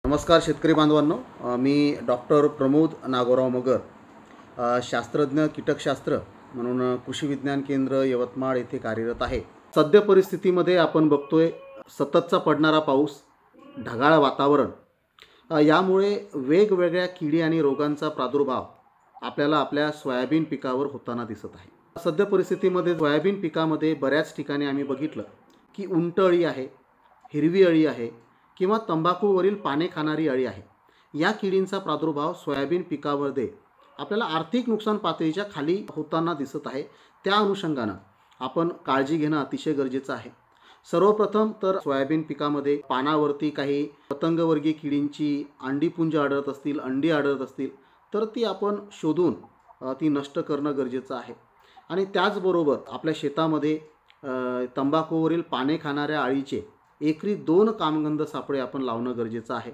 नमस्कार शेतकरी बांधवांनो, मी डॉक्टर प्रमोद नागोराव मगर, शास्त्रज्ञ कीटकशास्त्र म्हणून कृषी विज्ञान केंद्र यवतमाळ येथे कार्यरत आहे. सद्य परिस्थितीमध्ये आपण बघतोय सततचा पडणारा पाऊस, ढगाळ वातावरण, यामुळे वेगवेगळ्या किडी आणि रोगांचा प्रादुर्भाव आपल्याला आपल्या सोयाबीन पिकावर होताना दिसत आहे. सद्य परिस्थितीमध्ये सोयाबीन पिकामध्ये बऱ्याच ठिकाणी आम्ही बघितलं की उंट अळी आहे, हिरवी अळी आहे किंवा तंबाखूवरील पाने खाणारी अळी आहे. या किडींचा प्रादुर्भाव सोयाबीन पिकामध्ये आपल्याला आर्थिक नुकसान पातळीच्या खाली होताना दिसत आहे. त्या अनुषंगानं आपण काळजी घेणं अतिशय गरजेचं आहे. सर्वप्रथम तर सोयाबीन पिकामध्ये पानावरती काही पतंगवर्गीय किडींची अंडीपुंज आढळत असतील, अंडी आढळत असतील तर ती आपण शोधून ती नष्ट करणं गरजेचं आहे. आणि त्याचबरोबर आपल्या शेतामध्ये तंबाखूवरील पाने खाणाऱ्या अळीचे एकरी 2 कामगंध सापळे आपण लावणं गरजेचं आहे.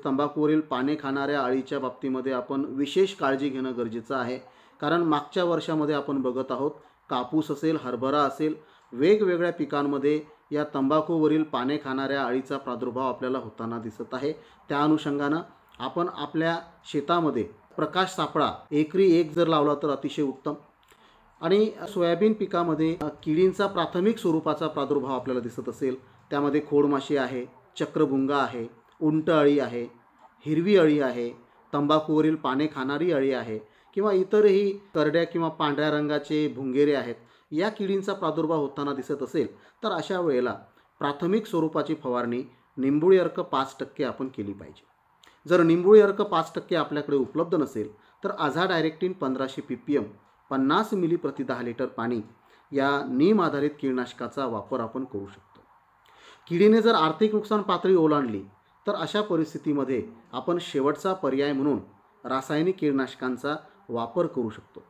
तंबाखूवरील पाने खाणाऱ्या अळीच्या बाबतीमध्ये आपण विशेष काळजी घेणं गरजेचं आहे. कारण मागच्या वर्षामध्ये आपण बघत आहोत कापूस असेल, हरभरा असेल, वेगवेगळ्या पिकांमध्ये या तंबाखूवरील पाने खाणाऱ्या अळीचा प्रादुर्भाव आपल्याला होताना दिसत आहे. त्या अनुषंगानं आपण आपल्या शेतामध्ये प्रकाश सापळा एकरी 1 जर लावला तर अतिशय उत्तम. आणि सोयाबीन पिकामध्ये किडींचा प्राथमिक स्वरूपाचा प्रादुर्भाव आपल्याला दिसत असेल त्यामध्ये खोडमाशी आहे, चक्रभुंगा आहे, उंट अळी आहे, हिरवी अळी आहे, तंबाखूवरील पाने खाणारी अळी आहे किंवा इतरही करड्या किंवा पांढऱ्या रंगाचे भुंगेरे आहेत. या किडींचा प्रादुर्भाव होताना दिसत असेल तर अशा वेळेला प्राथमिक स्वरूपाची फवारणी निंबोळी अर्क 5% आपण केली पाहिजे. जर निंबोळी अर्क 5% आपल्याकडे उपलब्ध नसेल तर आझाडायरेक्टिन 1500 ppm 50 मिली प्रति 10 लिटर पाणी या नीम आधारित कीटकनाशकाचा वापर आपण करू शकतो. किडीने जर आर्थिक नुकसान पातळी ओलांडली तर अशा परिस्थितीमध्ये आपण शेवटचा पर्याय म्हणून रासायनिक कीटकनाशकांचा वापर करू शकतो.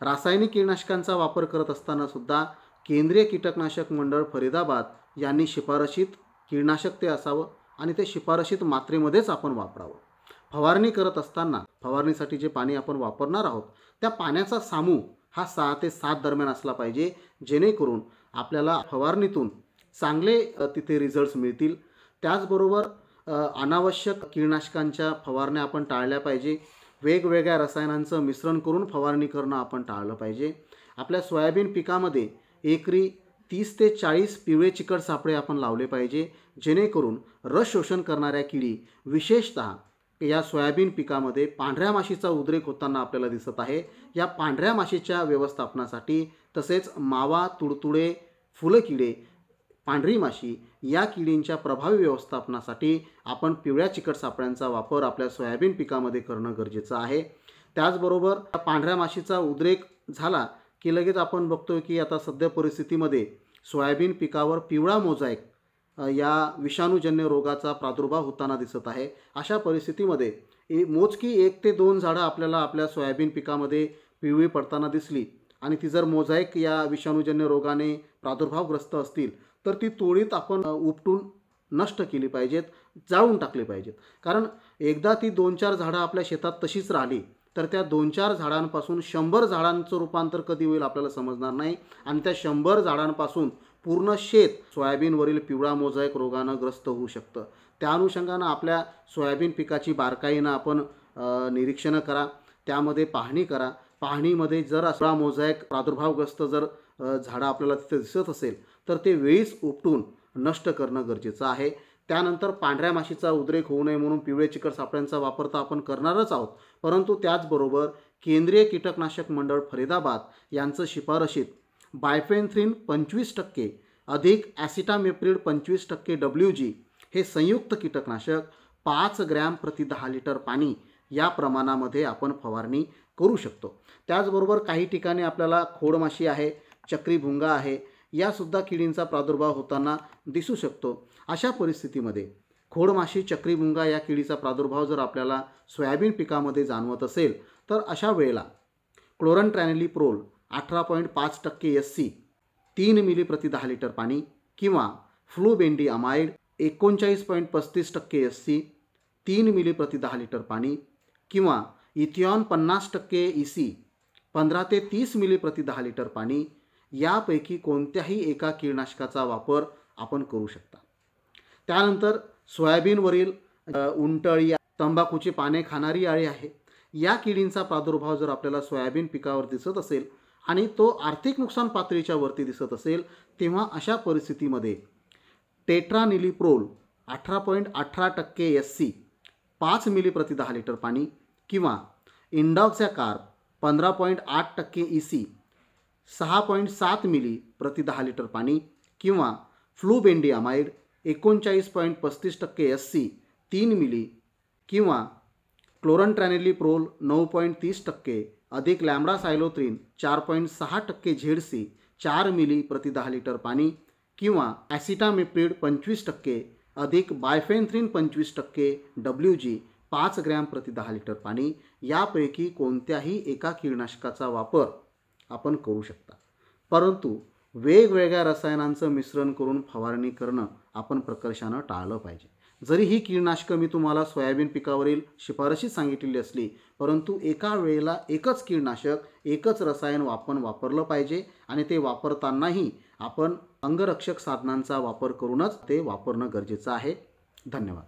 रासायनिक कीटकनाशकांचा वापर करत असताना सुद्धा केंद्रीय कीटकनाशक मंडळ फरीदाबाद यांनी शिफारशीत कीटकनाशक ते असावं आणि ते शिफारशीत मात्रेमध्येच आपण वापरावं. फवारणी करत असताना फवारणीसाठी जे पाणी आपण वापरणार आहोत त्या पाण्याचा सामू हा 6 ते 7 दरम्यान असला पाहिजे, जेणेकरून आपल्याला फवारणीतून चांगले तिथे रिझल्ट्स मिळतील. त्याचबरोबर अनावश्यक कीटकनाशकांच्या फवारण्या आपण टाळल्या पाहिजे. वेगवेगळ्या रसायनांचं मिश्रण करून फवारणी करणं आपण टाळलं पाहिजे. आपल्या सोयाबीन पिकामध्ये एकरी 30 ते 40 पिवळे चिकट सापळे आपण लावले पाहिजे, जेणेकरून रस शोषण करणाऱ्या किडी विशेषतः या सोयाबीन पिकामध्ये पांढऱ्या माशीचा उद्रेक होताना आपल्याला दिसत आहे. या पांढऱ्या माशीच्या व्यवस्थापनासाठी तसेच मावा, तुडतुडे, फुलकिडे, पांढरी माशी या किडींच्या प्रभावी व्यवस्थापनासाठी आपण पिवळ्या चिकट सापळ्यांचा वापर आपल्या सोयाबीन पिकामध्ये करणं गरजेचं आहे. त्याचबरोबर पांढऱ्या माशीचा उद्रेक झाला की लगेच आपण बघतोय की आता सध्या परिस्थितीमध्ये सोयाबीन पिकावर पिवळा मोझॅक या विषाणूजन्य रोगाचा प्रादुर्भाव होताना दिसत आहे. अशा परिस्थितीमध्ये मोजकी 1 ते 2 झाडं आपल्याला आपल्या सोयाबीन पिकामध्ये पिवळी पडताना दिसली आणि ती जर मोझॅक या विषाणूजन्य रोगाने प्रादुर्भावग्रस्त असतील तर ती तोडीत आपण उपटून नष्ट केली पाहिजेत, जाळून टाकली पाहिजेत. कारण एकदा ती 2-4 झाडं आपल्या शेतात तशीच राहिली तर त्या 2-4 झाडांपासून 100 झाडांचं रूपांतर कधी होईल आपल्याला समजणार नाही आणि त्या 100 झाडांपासून पूर्ण शेत सोयाबीनवरील पिवळा मोझॅक रोगानं ग्रस्त होऊ शकतं. त्या अनुषंगानं आपल्या सोयाबीन पिकाची बारकाईनं आपण निरीक्षणं करा, त्यामध्ये पाहणी करा. पाहणीमध्ये जर पिवळा मोझॅक प्रादुर्भावग्रस्त जर झाडं आपल्याला तिथे दिसत असेल तर ते वेळीच उपटून नष्ट करणं गरजेचं आहे. त्यानंतर पांढऱ्या माशीचा उद्रेक होऊ नये म्हणून पिवळे चिकट सापळ्यांचा वापर तर आपण करणारच आहोत, परंतु त्याचबरोबर केंद्रीय कीटकनाशक मंडळ फरीदाबाद यांचं शिफारशीत बायफेन्थ्रिन 25% अधिक ॲसिटामिप्रिड 25% WG हे संयुक्त कीटकनाशक 5 ग्रॅम प्रति 10 लिटर पाणी या प्रमाणामध्ये आपण फवारणी करू शकतो. त्याचबरोबर काही ठिकाणी आपल्याला खोडमाशी आहे, चक्रीभुंगा आहे, यासुद्धा किडींचा प्रादुर्भाव होताना दिसू शकतो. अशा परिस्थितीमध्ये खोडमाशी, चक्रीभुंगा या किडीचा प्रादुर्भाव जर आपल्याला सोयाबीन पिकामध्ये जाणवत असेल तर अशा वेळेला क्लोरनट्रॅनिलीप्रोल 18.5% SC 3 मिली प्रति 10 लिटर पाणी किंवा फ्लूबेंडिआमाइड 39.35% SC 3 मिली प्रति 10 लिटर पाणी किंवा इथिऑन 50% EC 15 ते 30 मिली प्रति 10 लिटर पाणी यापैकी कोणत्याही एका कीटकनाशकाचा वापर आपण करू शकता. त्यानंतर सोयाबीनवरील उंटअळी, तंबाखूची पाने खाणारी अळी आहे. या किडींचा प्रादुर्भाव जर आपल्याला सोयाबीन पिकावर दिसत असेल आणि तो आर्थिक नुकसान पातळीच्या वरती दिसत असेल, तेव्हा अशा परिस्थितीमध्ये टेट्रानिलीप्रोल 18.18% SC 5 मिली प्रति 10 लिटर पाणी किंवा इंडॉक्झॅकार्ब 15.8% EC 6.7 मिली प्रति 10 लिटर पाणी किंवा फ्लूबेंडियामाइड 39.35% SC 3 मिली किंवा क्लोरंट्रॅनिलीप्रोल 9.30% अधिक लॅम्ब्डासायलोथ्रिन 4.6% ZC 4 मिली प्रति 10 लिटर पाणी किंवा ॲसिटामिप्रिड 25% अधिक बायफेन्थ्रिन 25% WG 5 ग्रॅम प्रति 10 लिटर पाणी यापैकी कोणत्याही एका कीटकनाशकाचा वापर आपण करू शकता. परंतु वेगवेगळ्या रसायनांचं मिश्रण करून फवारणी करणं आपण प्रकर्षानं टाळलं पाहिजे. जरी ही कीटकनाशकं मी तुम्हाला सोयाबीन पिकावरील शिफारशी सांगितलेली असली, परंतु एका वेळेला एकच कीटकनाशक, एकच रसायन आपण वापरलं पाहिजे आणि ते वापरतानाही आपण अंगरक्षक साधनांचा वापर करूनच ते वापरणं गरजेचं आहे. धन्यवाद.